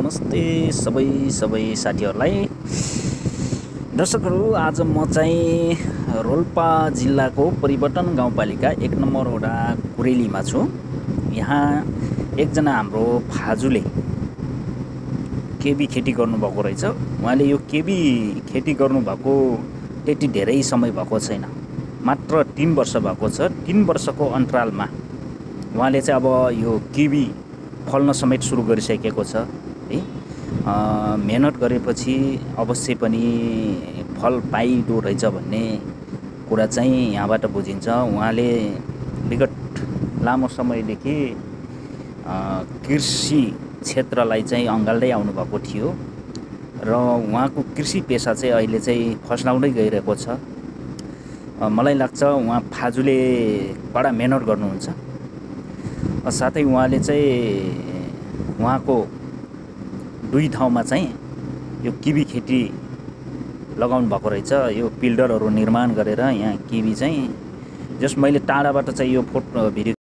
नमस्ते सबै साथीहरूलाई। दर्शकहरू, आज म चाहिँ रोल्पा जिल्लाको परिवर्तन गाउँपालिका 1 नम्बर वडा कुरेलीमा छु। यहाँ एकजना हाम्रो फाजुले केबी खेती गर्नुभएको रहेछ। उहाँले यो केबी खेती गर्नुभएको त्यति धेरै समय भएको छैन, मात्र 3 वर्ष भएको छ। 3 वर्षको अन्तरालमा उहाँले चाहिँ अब यो केबी फल्न समेत सुरु गरिसकेको छ है। मेहनत गरेपछि अवश्य पनि फल पाइदो रहेछ भन्ने कुरा चाहिँ यहाँबाट बुझिन्छ। उहाँले विगत लामो समयदेखि कृषि क्षेत्रलाई चाहिँ अँगाल्दै आउनुभएको थियो र उहाँको कृषि पेसा चाहिँ अहिले चाहिँ फस्लाउँदै गइरहेको छ। मलाई लाग्छ उहाँ फाजुले बडा मेहनत गर्नुहुन्छ। साथै उहाँले चाहिँ उहाँको 2 ठाउँमा चाहिँ यो किबी खेती लगाउनु भएको रहेछ। यो पिल्डरहरू निर्माण गरेर यहाँ किबी चाहिँ जस मैले टाढाबाट चाहिँ यो फोटो भिडियो